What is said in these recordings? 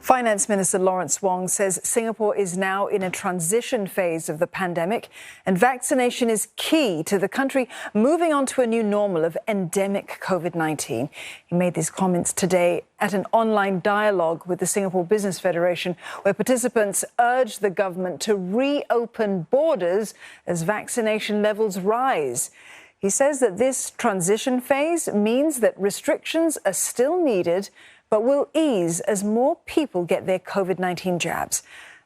Finance Minister Lawrence Wong says Singapore is now in a transition phase of the pandemic and vaccination is key to the country moving on to a new normal of endemic COVID-19. He made these comments today at an online dialogue with the Singapore Business Federation, where participants urged the government to reopen borders as vaccination levels rise. He says that this transition phase means that restrictions are still needed, but will ease as more people get their COVID-19 jabs.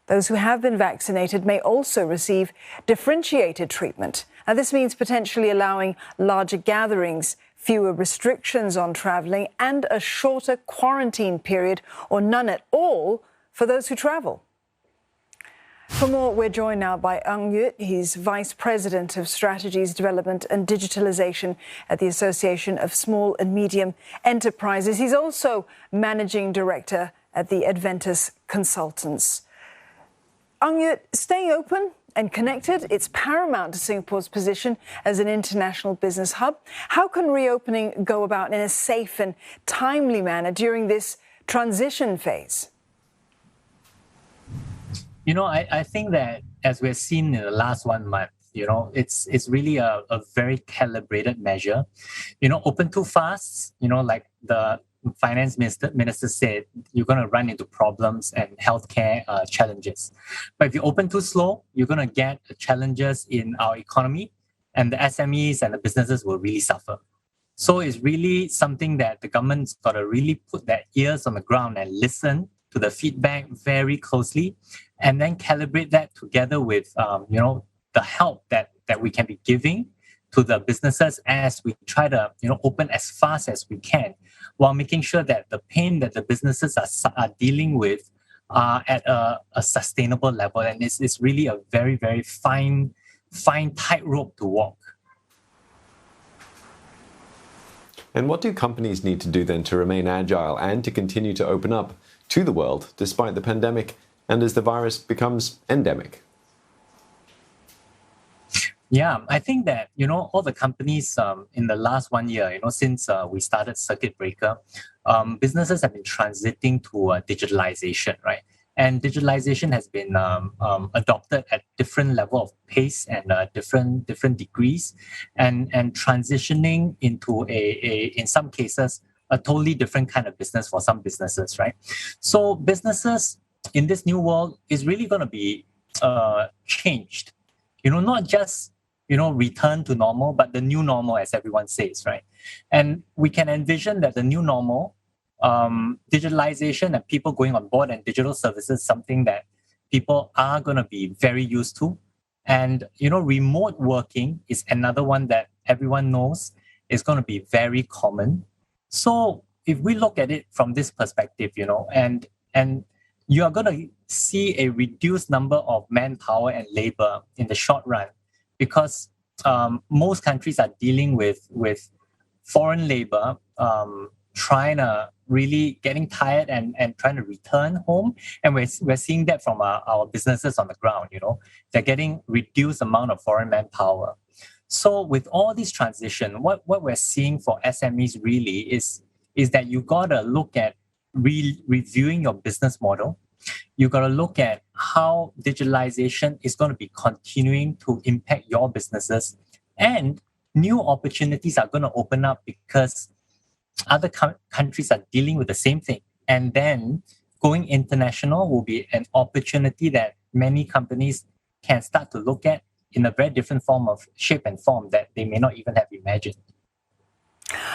Those who have been vaccinated may also receive differentiated treatment. Now, this means potentially allowing larger gatherings, fewer restrictions on travelling, and a shorter quarantine period, or none at all, for those who travel. For more, we're joined now by Ang Yuit. He's Vice President of Strategies, Development and Digitalisation at the Association of Small and Medium Enterprises. He's also Managing Director at the Adventus Consultants. Ang Yuit, staying open and connected, it's paramount to Singapore's position as an international business hub. How can reopening go about in a safe and timely manner during this transition phase? You know, I think that as we've seen in the last 1 month, it's really a very calibrated measure. Open too fast, like the finance minister said, you're going to run into problems and healthcare challenges. But if you open too slow, you're going to get challenges in our economy, and the SMEs and the businesses will really suffer. So it's really something that the government's got to really put their ears on the ground and listen to the feedback very closely, and then calibrate that together with, the help that we can be giving to the businesses as we try to, open as fast as we can, while making sure that the pain that the businesses are dealing with are at a sustainable level. And it's really a very, very fine tightrope to walk. And what do companies need to do then to remain agile and to continue to open up to the world despite the pandemic and as the virus becomes endemic? Yeah, I think that, all the companies in the last 1 year, since we started Circuit Breaker, businesses have been transiting to digitalization, right? And digitalization has been adopted at different level of pace and different degrees, and transitioning into in some cases, a totally different kind of business for some businesses, right? So businesses in this new world is really going to be changed. Not just, return to normal, but the new normal, as everyone says, right? And we can envision that the new normal, digitalization and people going on board and digital services, something that people are going to be very used to. And, remote working is another one that everyone knows is going to be very common. So if we look at it from this perspective, and you are going to see a reduced number of manpower and labor in the short run, because most countries are dealing with foreign labor, trying to really getting tired and trying to return home. And we're seeing that from our businesses on the ground, they're getting reduced amount of foreign manpower. So with all these transition, what we're seeing for SMEs really is that you got to look at reviewing your business model. You got to look at how digitalization is going to be continuing to impact your businesses, and new opportunities are going to open up because other countries are dealing with the same thing. And then going international will be an opportunity that many companies can start to look at in a very different shape and form that they may not even have imagined.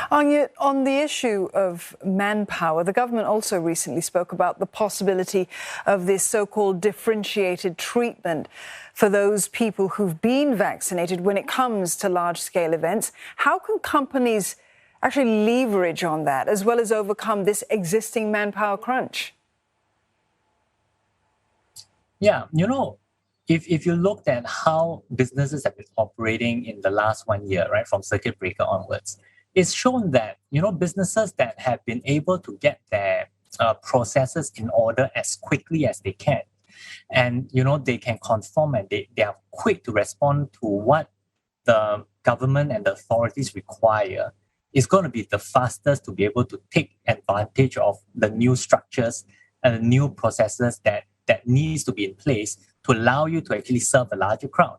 On the issue of manpower, the government also recently spoke about the possibility of this so-called differentiated treatment for those people who've been vaccinated when it comes to large-scale events. How can companies actually leverage on that as well as overcome this existing manpower crunch? Yeah, if you looked at how businesses have been operating in the last 1 year, right, from Circuit Breaker onwards, it's shown that, businesses that have been able to get their processes in order as quickly as they can, and, they can conform and they are quick to respond to what the government and the authorities require, is going to be the fastest to be able to take advantage of the new structures new processes that needs to be in place to allow you to actually serve a larger crowd.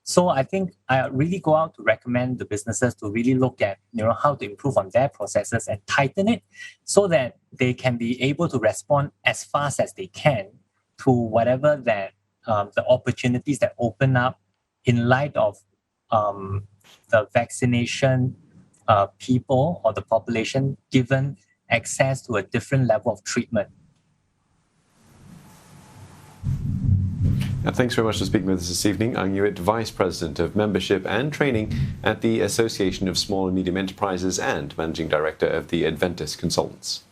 So I think I really go out to recommend the businesses to really look at how to improve on their processes and tighten it so that they can be able to respond as fast as they can to whatever that the opportunities that open up in light of the vaccination people or the population given access to a different level of treatment. Thanks very much for speaking with us this evening. Ang Yuit, Vice President of Membership and Training at the Association of Small and Medium Enterprises and Managing Director of the Adventist Consultants.